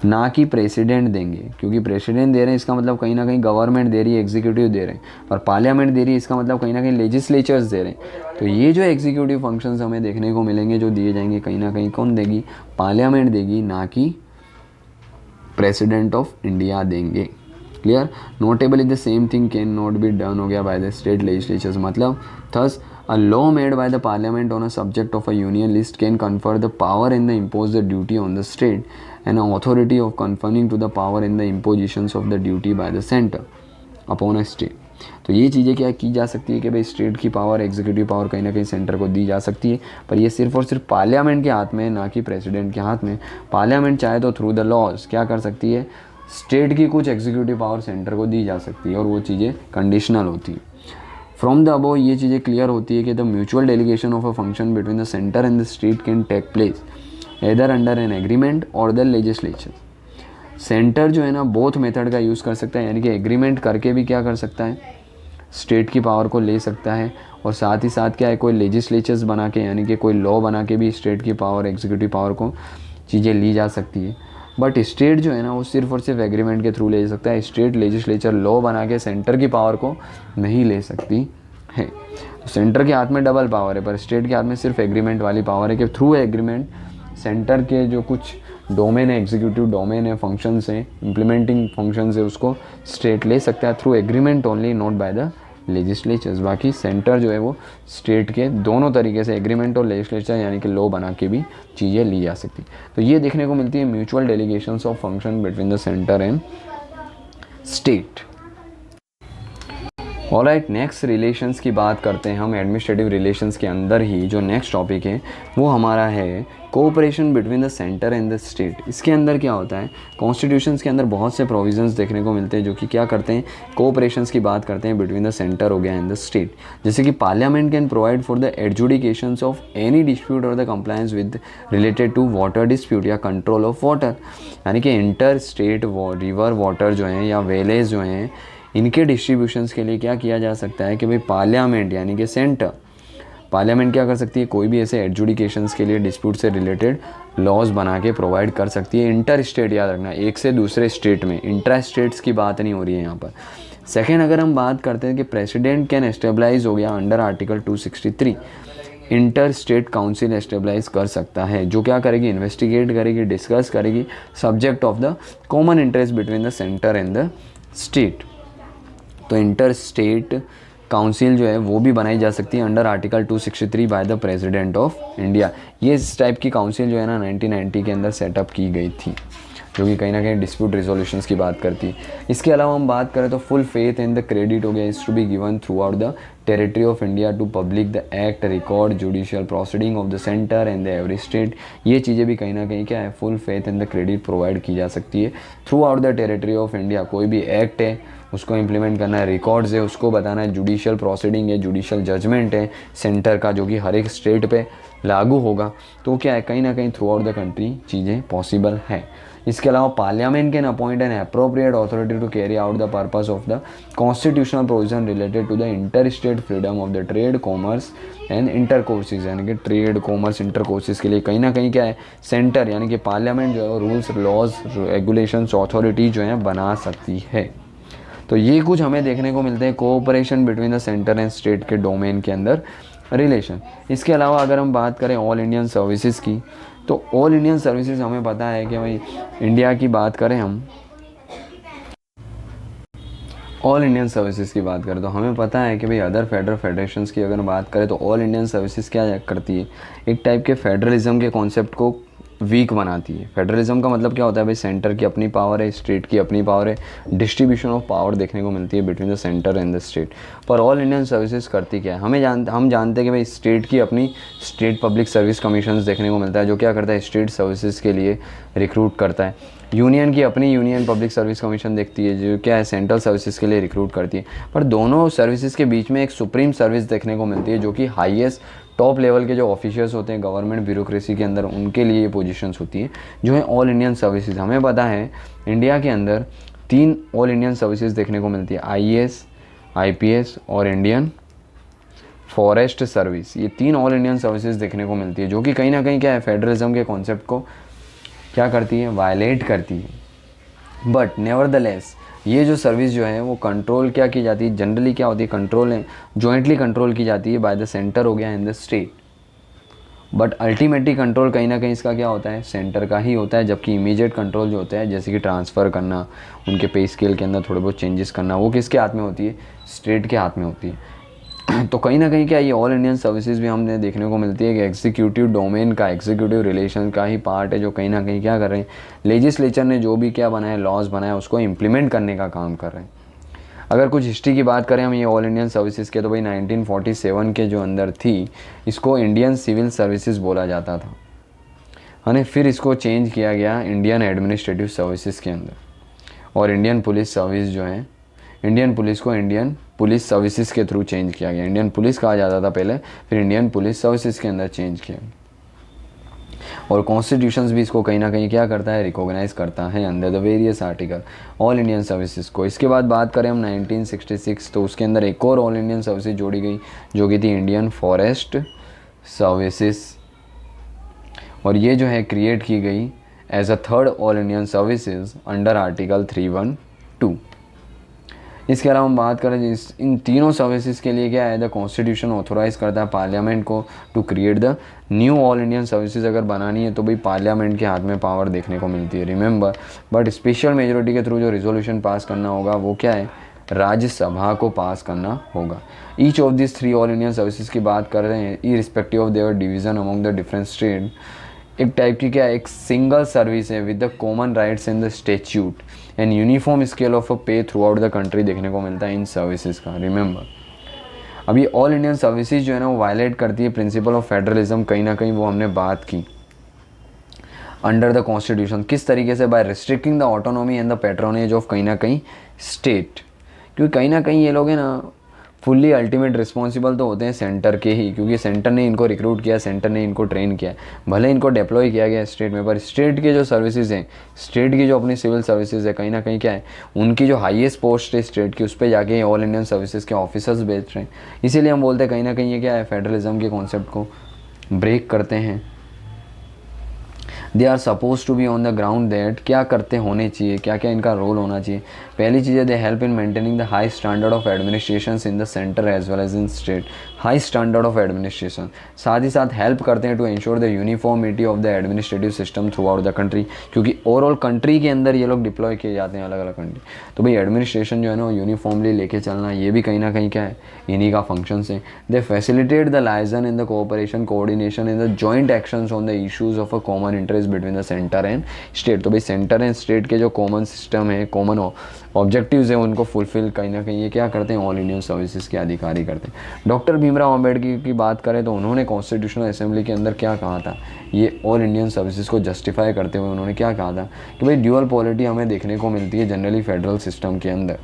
ना कि प्रेसिडेंट देंगे। क्योंकि प्रेसिडेंट दे रहे हैं इसका मतलब कहीं ना कहीं गवर्नमेंट दे रही है, एग्जीक्यूटिव दे रहे हैं, और पार्लियामेंट दे रही है इसका मतलब कहीं ना कहीं लेजिस्लेचर्स दे रहे हैं। तो ये जो एग्जीक्यूटिव फंक्शंस हमें देखने को मिलेंगे जो दिए जाएंगे, कहीं ना कहीं कौन देगी, पार्लियामेंट देगी, ना कि प्रेसिडेंट ऑफ इंडिया देंगे। Clear. Notably the same thing can not be done हो गया बाय द स्टेट लेजिस्लेचर्स। मतलब thus a law made by the parliament on a subject of a union list can confer the power and the impose the duty on the state and authority of conferring to the power and the impositions of the duty by the center upon a state। तो ये चीज़ें क्या की जा सकती है कि भाई स्टेट की पावर, एग्जीक्यूटिव पावर कहीं ना कहीं सेंटर को दी जा सकती है, पर ये सिर्फ और सिर्फ पार्लियामेंट के हाथ में, ना कि प्रेसिडेंट के हाथ में। पार्लियामेंट चाहे तो थ्रू द लॉज क्या कर सकती है, स्टेट की कुछ एग्जीक्यूटिव पावर सेंटर को दी जा सकती है, और वो चीज़ें कंडीशनल होती है। फ्रॉम द अबव ये चीज़ें क्लियर होती है कि the mutual delegation of a function between the centre and the state can take place either under an agreement और द लेजिस्लेचर। सेंटर जो है ना बोथ मेथड का यूज़ कर सकता है, यानी कि एग्रीमेंट करके भी क्या कर सकता है, स्टेट की पावर को ले सकता है, और साथ ही साथ क्या है, कोई लेजिस्लेचर्स बना के यानी कि कोई लॉ बना के भी स्टेट की पावर, एग्जीक्यूटिव पावर को चीज़ें ली जा सकती है। बट स्टेट जो है ना वो सिर्फ और सिर्फ एग्रीमेंट के थ्रू ले सकता है। स्टेट लेजिस्लेचर लॉ बना के सेंटर की पावर को नहीं ले सकती है। तो सेंटर के हाथ में डबल पावर है, पर स्टेट के हाथ में सिर्फ एग्रीमेंट वाली पावर है कि थ्रू एग्रीमेंट सेंटर के जो कुछ डोमेन है, एग्जीक्यूटिव डोमेन है, फंक्शंस हैं, इम्प्लीमेंटिंग फंक्शंस है, उसको स्टेट ले सकता है through agreement only, not by the legislatures. बाकी सेंटर जो है वो स्टेट के दोनों तरीके से एग्रीमेंट और लेजिस्लेचर यानी कि लॉ बना के भी चीज़ें ली जा सकती। तो ये देखने को मिलती है mutual delegations of function between the centre and state. Alright, next relations की बात करते हैं हम। एडमिनिस्ट्रेटिव रिलेशंस के अंदर ही जो नेक्स्ट टॉपिक है वो हमारा है cooperation between the centre and the state. इसके अंदर क्या होता है, कॉन्स्टिट्यूशंस के अंदर बहुत से प्रोविजंस देखने को मिलते हैं जो कि क्या करते हैं, कोऑपरेशंस की बात करते हैं बिटवीन द सेंटर हो गया एंड द स्टेट। जैसे कि parliament can provide for the adjudications of any dispute और the compliance with related to water dispute या कंट्रोल ऑफ वाटर, यानी कि इंटर स्टेट रिवर वाटर जो हैं या वेलेज जो हैं, इनके डिस्ट्रीब्यूशंस के लिए क्या किया जा सकता है कि भाई पार्लियामेंट यानी कि सेंटर, पार्लियामेंट क्या कर सकती है, कोई भी ऐसे एडजुडिकेशंस के लिए डिस्प्यूट से रिलेटेड लॉज बना के प्रोवाइड कर सकती है। इंटर स्टेट याद रखना, एक से दूसरे स्टेट में, इंट्रा स्टेट्स की बात नहीं हो रही है यहाँ पर। सेकेंड, अगर हम बात करते हैं कि प्रेसिडेंट कैन एस्टेब्लाइज हो गया under article 263, inter state council establish कर सकता है, जो क्या करेगी, इन्वेस्टिगेट करेगी, डिस्कस करेगी subject of the common interest between the centre and the state. तो इंटर स्टेट काउंसिल जो है वो भी बनाई जा सकती है under article 263 by the president of India. ये इस टाइप की काउंसिल जो है ना 1990 के अंदर सेटअप की गई थी, जो कि कहीं ना कहीं डिस्प्यूट रिजोल्यूशंस की बात करती है। इसके अलावा हम बात करें तो full faith and the credit हो गया is to be given throughout the territory of India to public the act, record, judicial proceeding of the centre and the every state. ये चीज़ें भी कहीं ना कहीं क्या है, full faith and the credit provide की जा सकती है throughout the territory of India. कोई भी एक्ट है उसको इम्प्लीमेंट करना है, रिकॉर्ड्स है उसको बताना है, जुडिशियल प्रोसीडिंग है, जुडिशियल जजमेंट है सेंटर का जो कि हर एक स्टेट पे लागू होगा। तो क्या है, कहीं ना कहीं थ्रू आउट द कंट्री चीज़ें पॉसिबल है। इसके अलावा parliament can appoint an appropriate authority to carry out the purpose of the constitutional provision related to the interstate freedom of the trade, commerce and intercourses, यानी कि trade, commerce, inter courses के लिए कहीं ना कहीं क्या है, centre यानी कि पार्लियामेंट जो है रूल्स, लॉज, रेगुलेशंस, अथॉरिटी जो है बना सकती है। तो ये कुछ हमें देखने को मिलते हैं cooperation between the centre and state के डोमेन के अंदर रिलेशन। इसके अलावा अगर हम बात करें ऑल इंडियन सर्विसेज की, तो ऑल इंडियन सर्विसेज हमें पता है कि भाई इंडिया की बात करें, हम ऑल इंडियन सर्विसेज की बात करें तो हमें पता है कि भाई अदर फेडरल फेडरेशंस की अगर बात करें तो ऑल इंडियन सर्विसेज क्या करती है, एक टाइप के फेडरलिज्म के कॉन्सेप्ट को वीक बनाती है। फेडरलिज्म का मतलब क्या होता है भाई, सेंटर की अपनी पावर है, स्टेट की अपनी पावर है, डिस्ट्रीब्यूशन ऑफ पावर देखने को मिलती है between the centre and the state. पर ऑल इंडियन सर्विसेज करती क्या है, हम जानते हैं कि भाई स्टेट की अपनी स्टेट पब्लिक सर्विस कमीशंस देखने को मिलता है, जो क्या करता है, स्टेट सर्विसेज के लिए रिक्रूट करता है। यूनियन की अपनी यूनियन पब्लिक सर्विस कमीशन देखती है, जो क्या है, सेंट्रल सर्विसेज के लिए रिक्रूट करती है। पर दोनों सर्विसेज के बीच में एक सुप्रीम सर्विस देखने को मिलती है, जो कि हाईएस्ट टॉप लेवल के जो ऑफिशियल्स होते हैं गवर्नमेंट ब्यूरोक्रेसी के अंदर, उनके लिए ये पोजीशंस होती है, जो है ऑल इंडियन सर्विसेज। हमें पता है इंडिया के अंदर 3 ऑल इंडियन सर्विसेज देखने को मिलती है, आईएएस, आईपीएस और इंडियन फॉरेस्ट सर्विस। ये 3 ऑल इंडियन सर्विसेज देखने को मिलती है, जो कि कहीं ना कहीं क्या है, फेडरलिज्म के कॉन्सेप्ट को क्या करती है, वायलेट करती है। बट नेवरदलेस ये जो सर्विस जो है वो कंट्रोल क्या की जाती है, जनरली क्या होती है, कंट्रोल है, जॉइंटली कंट्रोल की जाती है बाय द सेंटर हो गया इन the state. But ultimately control कहीं ना कहीं इसका क्या होता है, सेंटर का ही होता है। जबकि इमीडिएट कंट्रोल जो होता है, जैसे कि ट्रांसफ़र करना, उनके पे स्केल के अंदर थोड़े बहुत चेंजेस करना, वो किसके हाथ में होती है, स्टेट के हाथ में होती है। तो कहीं ना कहीं क्या ये ऑल इंडियन सर्विसेज भी हमने देखने को मिलती है कि एग्जीक्यूटिव डोमेन का, एग्जीक्यूटिव रिलेशन का ही पार्ट है, जो कहीं ना कहीं क्या कर रहे हैं, लेजिस्लेचर ने जो भी क्या बनाया, लॉज बनाया, उसको इम्प्लीमेंट करने का काम कर रहे हैं। अगर कुछ हिस्ट्री की बात करें हम ये ऑल इंडियन सर्विसेज के, तो भाई 1947 के जो अंदर थी, इसको इंडियन सिविल सर्विसेज बोला जाता था, है ना। फिर इसको चेंज किया गया इंडियन एडमिनिस्ट्रेटिव सर्विसेज के अंदर, और इंडियन पुलिस सर्विस जो है, इंडियन पुलिस को इंडियन पुलिस सर्विसेज के थ्रू चेंज किया गया। इंडियन पुलिस कहा जाता था पहले, फिर इंडियन पुलिस सर्विसेज के अंदर चेंज किया। और कॉन्स्टिट्यूशंस भी इसको कहीं ना कहीं क्या करता है, रिकॉग्नाइज करता है under the various article all Indian services को। इसके बाद बात करें हम 1966, तो उसके अंदर एक और ऑल इंडियन सर्विसेज जोड़ी गई, जो कि थी इंडियन फॉरेस्ट सर्विसेज, और ये जो है क्रिएट की गई as a third all Indian services under article 312। इसके अलावा हम बात करें इन तीनों सर्विसेज के लिए क्या है, द कॉन्स्टिट्यूशन ऑथोराइज करता है पार्लियामेंट को to create the new all Indian services. अगर बनानी है तो भाई पार्लियामेंट के हाथ में पावर देखने को मिलती है, रिमेंबर। बट स्पेशल मेजोरिटी के थ्रू जो रिजोल्यूशन पास करना होगा वो क्या है, राज्यसभा को पास करना होगा। Each of this 3 all Indian services की बात कर रहे हैं, irrespective of their division among the different state. एक टाइप की क्या, एक सिंगल सर्विस है with the common rights in the statute and uniform scale of a पे थ्रू आउट द कंट्री देखने को मिलता है इन सर्विसेज का, रिमेंबर। अभी ऑल इंडियन सर्विसेज जो है ना, वो वायलेट करती है प्रिंसिपल ऑफ फेडरलिज्म, कहीं ना कहीं वो हमने बात की अंडर द कॉन्स्टिट्यूशन। किस तरीके से, by restricting the autonomy and the patronage of कहीं ना कहीं स्टेट। क्योंकि कहीं ना कहीं ये लोग हैं ना, फुल्ली अल्टीमेट रिस्पॉन्सिबल तो होते हैं सेंटर के ही, क्योंकि सेंटर ने इनको रिक्रूट किया, सेंटर ने इनको ट्रेन किया, भले इनको डिप्लॉय किया गया स्टेट में, पर स्टेट के जो सर्विसेज हैं, स्टेट की जो अपनी सिविल सर्विसेज है, कहीं ना कहीं क्या है, उनकी जो हाईएस्ट पोस्ट है स्टेट की, उस पर जाके ऑल इंडियन सर्विसेज के ऑफिसर्स बेच रहे हैं। इसीलिए हम बोलते हैं कहीं ना कहीं ये क्या है, फेडरलिज्म के कॉन्सेप्ट को ब्रेक करते हैं। They are suppose to be on the ground that क्या करते होने चाहिए, क्या क्या इनका रोल होना चाहिए। पहली चीज़ है, they help in maintaining the high standard of administration in the centre as well as in state. High standard of administration, साथ ही साथ हेल्प करते हैं to ensure the uniformity of the administrative system throughout the country, क्योंकि overall country के अंदर ये लोग डिप्लॉय किए जाते हैं अलग अलग कंट्री। तो भाई एडमिनिस्ट्रेशन जो है ना, वो यूनिफॉर्मली लेके चलना, ये भी कहीं ना कहीं क्या है, इन्हीं का फंक्शन है। They facilitate the liaison in the cooperation coordination in the joint actions on the issues of a common interest between the centre and state. तो भाई सेंटर एंड स्टेट के जो कॉमन सिस्टम है, कॉमन ऑब्जेक्टिव्स हैं, उनको fulfil कहीं ना कहीं ये क्या करते हैं, ऑल इंडियन सर्विसेज के अधिकारी करते हैं। डॉक्टर भीमराव अंबेडकर की बात करें तो उन्होंने कॉन्स्टिट्यूशनल असेंबली के अंदर क्या कहा था, ये ऑल इंडियन सर्विसेज को जस्टिफाई करते हुए उन्होंने क्या कहा था कि भाई ड्यूअल पॉलिटी हमें देखने को मिलती है जनरली फेडरल सिस्टम के अंदर,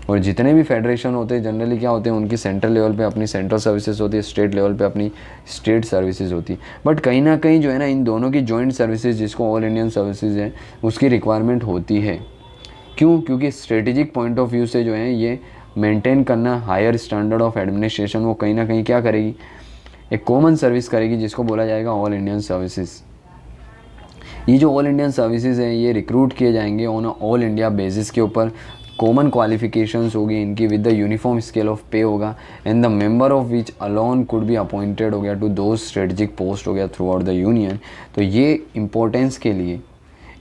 और जितने भी फेडरेशन होते हैं जनरली क्या होते हैं, उनकी सेंट्रल लेवल पे अपनी सेंट्रल सर्विसेज होती है, स्टेट लेवल पे अपनी स्टेट सर्विसेज होती है। बट कहीं ना कहीं जो है ना, इन दोनों की जॉइंट सर्विसेज जिसको ऑल इंडियन सर्विसेज है, उसकी रिक्वायरमेंट होती है। क्यों? क्योंकि स्ट्रेटेजिक पॉइंट ऑफ व्यू से जो है ये मेंटेन करना हायर स्टैंडर्ड ऑफ एडमिनिस्ट्रेशन, वो कहीं ना कहीं क्या करेगी, एक कॉमन सर्विस करेगी जिसको बोला जाएगा ऑल इंडियन सर्विसेज। ये जो ऑल इंडियन सर्विसेज है ये रिक्रूट किए जाएंगे ऑन ऑल इंडिया बेसिस के ऊपर, कॉमन क्वालिफिकेशंस होगी इनकी with the uniform scale of पे होगा, and the member of which alone could be appointed हो गया टू दोज स्ट्रेटेजिक पोस्ट हो गया थ्रू आउट द यूनियन। तो ये इम्पोर्टेंस के लिए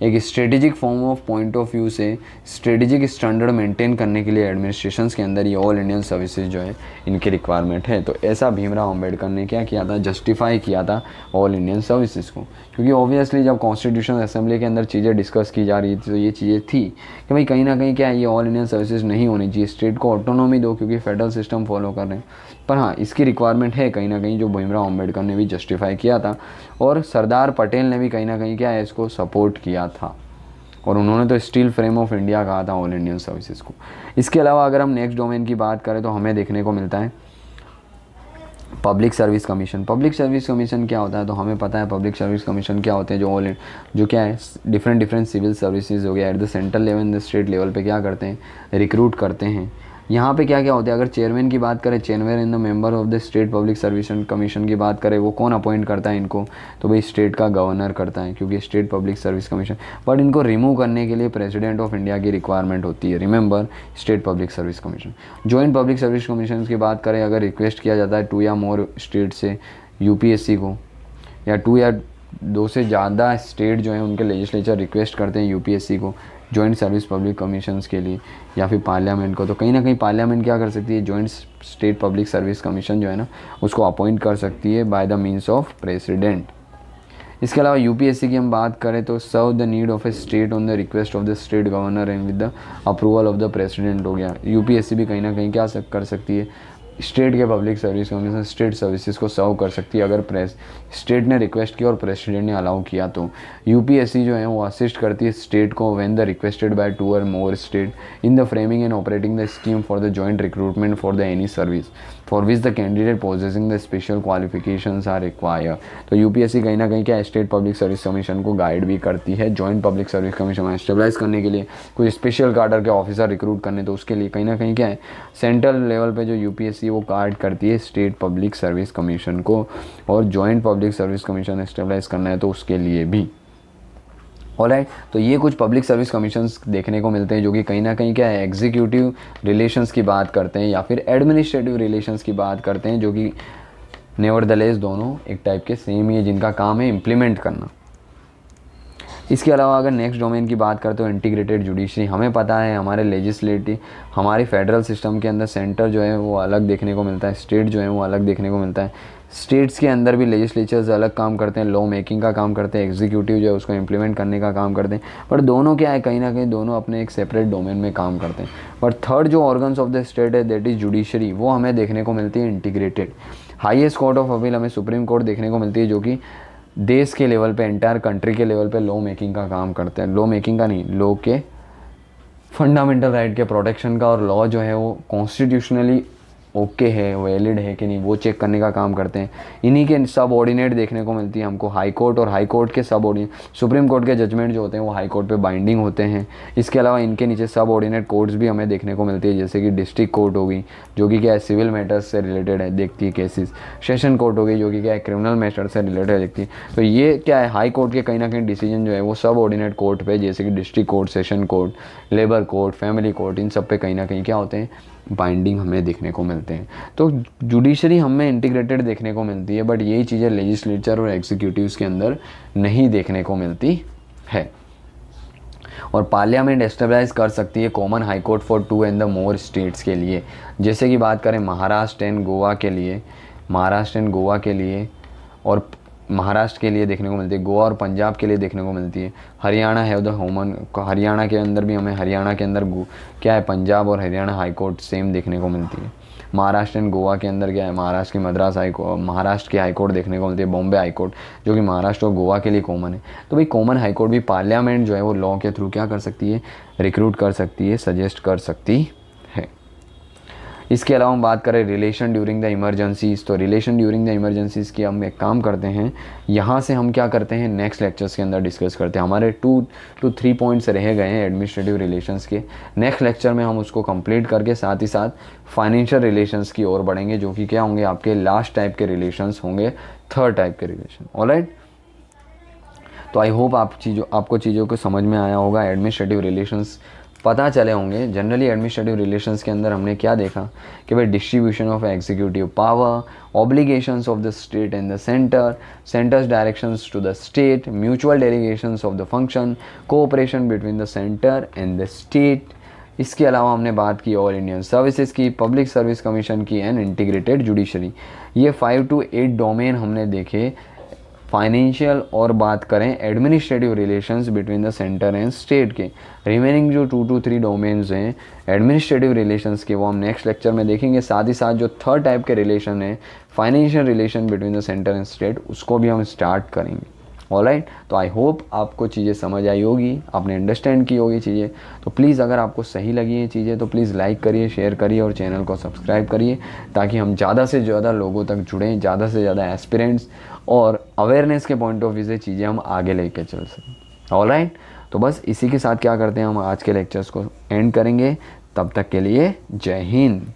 एक strategic form of point of view से स्ट्रेटेजिक स्टैंडर्ड मेंटेन करने के लिए एडमिनिस्ट्रेशंस के अंदर ये ऑल इंडियन सर्विसेज जो है इनकी रिक्वायरमेंट है। तो ऐसा भीमराव अंबेडकर ने क्या किया था, जस्टिफाई किया था ऑल इंडियन सर्विसेज को, क्योंकि ऑब्वियसली जब कॉन्स्टिट्यूशन असेंबली के अंदर चीज़ें डिस्कस की जा रही थी तो ये चीज़ें थी कि भाई कहीं ना कहीं क्या है, ये ऑल इंडियन सर्विसेज नहीं होनी चाहिए, स्टेट को ऑटोनॉमी दो क्योंकि फेडरल सिस्टम फॉलो कर रहे हैं। पर हाँ, इसकी रिक्वायरमेंट है कहीं ना कहीं, जो भीमराव अंबेडकर ने भी जस्टिफाई किया था और सरदार पटेल ने भी कहीं ना कहीं क्या है इसको सपोर्ट किया था, और उन्होंने तो स्टील फ्रेम ऑफ इंडिया कहा था ऑल इंडियन सर्विसेज को। इसके अलावा अगर हम नेक्स्ट डोमेन की बात करें तो हमें देखने को मिलता है public service commission. Public service commission क्या होता है, तो हमें पता है पब्लिक सर्विस कमीशन क्या होते हैं, जो क्या है डिफरेंट सिविल सर्विसेज हो गया at the central level, the state level पे क्या करते हैं, रिक्रूट करते हैं। यहाँ पे क्या क्या होता है, अगर चेयरमैन की बात करें, chairman in the member of the state public service commission की बात करें, वो कौन अपॉइंट करता है इनको, तो भाई स्टेट का गवर्नर करता है, क्योंकि state public service commission. But इनको रिमूव करने के लिए प्रेसिडेंट ऑफ इंडिया की रिक्वायरमेंट होती है। Remember, state public service commission. Joint public service commission की बात करें, अगर रिक्वेस्ट किया जाता है 2 या मोर स्टेट से यूपीएससी को, या 2 या 2 से ज़्यादा स्टेट जो है उनके लेजिस्लेचर रिक्वेस्ट करते हैं यूपीएससी को जॉइंट सर्विस पब्लिक कमीशंस के लिए, या फिर पार्लियामेंट को, तो कहीं ना कहीं पार्लियामेंट क्या कर सकती है, joint state public service commission जो है ना उसको अपॉइंट कर सकती है by the means of president. इसके अलावा यूपीएससी की हम बात करें तो serve the need of a state on the request of the state governor and with the approval of the president हो गया। यूपीएससी भी कहीं ना कहीं क्या कर सकती है, स्टेट के public service commission state services को सर्व कर सकती है, अगर स्टेट ने रिक्वेस्ट किया और प्रेसिडेंट ने अलाउ किया तो। यूपीएससी जो है वो असिस्ट करती है स्टेट को when the requested by 2 or more state in the framing and operating the scheme for the joint recruitment for the any service for which the candidate possessing the special qualifications are require. तो UPSC कहीं ना कहीं क्या state public service commission को guide भी करती है joint public service commission में स्टेबलाइज करने के लिए, कोई स्पेशल कार्डर के ऑफिसर रिक्रूट करने, तो उसके लिए कहीं ना कहीं क्या है सेंट्रल लेवल पे जो यूपीएससी वो गाइड करती है स्टेट पब्लिक सर्विस कमीशन को, और joint public service commission stabilise करना है तो उसके लिए भी। ऑलराइट, तो ये कुछ पब्लिक सर्विस कमीशंस देखने को मिलते हैं जो कि कहीं ना कहीं क्या है एग्जीक्यूटिव रिलेशंस की बात करते हैं या फिर एडमिनिस्ट्रेटिव रिलेशंस की बात करते हैं, जो कि नेवरदलेस दोनों एक टाइप के सेम ही है, जिनका काम है इम्प्लीमेंट करना। इसके अलावा अगर नेक्स्ट डोमेन की बात करते हो इंटीग्रेटेड जुडिशरी, हमें पता है हमारे लेजिस्लेटिव हमारे फेडरल सिस्टम के अंदर सेंटर जो है वो अलग देखने को मिलता है, स्टेट जो है वो अलग देखने को मिलता है। स्टेट्स के अंदर भी लेजिस्लेचर्स अलग काम करते हैं, लॉ मेकिंग का काम करते हैं, एग्जीक्यूटिव जो है उसको इम्प्लीमेंट करने का काम करते हैं, पर दोनों क्या है कहीं ना कहीं दोनों अपने एक सेपरेट डोमेन में काम करते हैं। पर थर्ड जो ऑर्गन्स ऑफ द स्टेट है दैट इज़ जुडिशरी, वो हमें देखने को मिलती है integrated. Highest court of appeal हमें सुप्रीम कोर्ट देखने को मिलती है, जो कि देश के लेवल पे एंटायर कंट्री के लेवल पे लॉ मेकिंग का काम करते हैं, लॉ मेकिंग का नहीं, लॉ के फंडामेंटल राइट के प्रोटेक्शन का, और लॉ जो है वो कॉन्स्टिट्यूशनली ओके है, वैलिड है कि नहीं, वो चेक करने का काम करते हैं। इन्हीं के सब ऑर्डिनेट देखने को मिलती है हमको हाई कोर्ट, और हाई कोर्ट के सब ऑर्डिनेट सुप्रीम कोर्ट के जजमेंट जो होते हैं वो हाई कोर्ट पे बाइंडिंग होते हैं। इसके अलावा इनके नीचे सब ऑर्डिनेट कोर्ट्स भी हमें देखने को मिलती है, जैसे कि डिस्ट्रिक्ट कोर्ट हो गई जो कि क्या है सिविल मैटर्स से रिलेटेड है, देखती है केसेस। सेशन कोर्ट हो गई जो कि क्या है क्रिमिनल मैटर से रिलेटेड देखती है। तो ये क्या है हाई कोर्ट के कहीं ना कहीं डिसीजन जो है वो सब ऑर्डिनेट कोर्ट पे, जैसे कि district court, session court, labour court, family court, इन सब पे कहीं ना कहीं क्या होते हैं बाइंडिंग हमें देखने को मिलते हैं। तो जुडिशरी हमें इंटीग्रेटेड देखने को मिलती है, बट यही चीज़ें लेजिस्लेचर और एग्जीक्यूटिव्स के अंदर नहीं देखने को मिलती है। और पार्लियामेंट एस्टेब्लाइज कर सकती है common high court for 2 and the more states के लिए, जैसे कि बात करें महाराष्ट्र एंड गोवा के लिए, और महाराष्ट्र के लिए देखने को मिलती है, गोवा और पंजाब के लिए देखने को मिलती है। हरियाणा है द होमन, हरियाणा के अंदर भी हमें हरियाणा के अंदर क्या है पंजाब और हरियाणा हाई कोर्ट सेम देखने को मिलती है। महाराष्ट्र एंड गोवा के अंदर क्या है महाराष्ट्र की मद्रास हाई कोर्ट, महाराष्ट्र की हाई कोर्ट देखने को मिलती है, बॉम्बे हाई कोर्ट जो कि महाराष्ट्र और गोवा के लिए कॉमन है। तो भाई कॉमन हाई कोर्ट भी पार्लियामेंट जो है वो लॉ के थ्रू क्या कर सकती है, रिक्रूट कर सकती है, सजेस्ट कर सकती है। इसके अलावा हम बात करें रिलेशन ड्यूरिंग द इमरजेंसीज, तो रिलेशन ड्यूरिंग द इमरजेंसीज की हम एक काम करते हैं, यहाँ से हम क्या करते हैं नेक्स्ट लेक्चर्स के अंदर डिस्कस करते हैं। हमारे 2 to 3 पॉइंट्स रह गए हैं एडमिनिस्ट्रेटिव रिलेशंस के, नेक्स्ट लेक्चर में हम उसको कंप्लीट करके साथ ही साथ फाइनेंशियल रिलेशंस की ओर बढ़ेंगे, जो कि क्या होंगे आपके लास्ट टाइप के रिलेशंस होंगे, थर्ड टाइप के रिलेशन। ऑलराइट, तो आई होप आपको चीज़ों को समझ में आया होगा एडमिनिस्ट्रेटिव रिलेशंस पता चले होंगे। जनरली एडमिनिस्ट्रेटिव रिलेशंस के अंदर हमने क्या देखा कि भाई distribution of executive power, obligations of the state and the centre, centre's directions to the state, mutual delegations of the function, cooperation between the centre and the state. इसके अलावा हमने बात की ऑल इंडियन सर्विसेज की, public service commission की and integrated judiciary. ये 5 to 8 domain हमने देखे फाइनेंशियल और बात करें administrative relations between the centre and state के। रिमेनिंग जो 2 to 3 डोमेन्स हैं एडमिनिस्ट्रेटिव रिलेशंस के वो हम नेक्स्ट लेक्चर में देखेंगे। साथ ही साथ जो थर्ड टाइप के रिलेशन है financial relation between the centre and state, उसको भी हम स्टार्ट करेंगे। ऑलराइट, तो आई होप आपको चीज़ें समझ आई होगी, आपने अंडरस्टैंड की होगी चीज़ें। तो प्लीज़ अगर आपको सही लगी ये चीज़ें तो प्लीज़ लाइक करिए, शेयर करिए और चैनल को सब्सक्राइब करिए, ताकि हम ज़्यादा से ज़्यादा लोगों तक जुड़ें, ज़्यादा से ज़्यादा एस्पिरेंट्स और अवेयरनेस के पॉइंट ऑफ व्यू से चीज़ें हम आगे लेके चल सकें। ऑलराइट, तो बस इसी के साथ क्या करते हैं, हम आज के लेक्चर्स को एंड करेंगे। तब तक के लिए जय हिंद।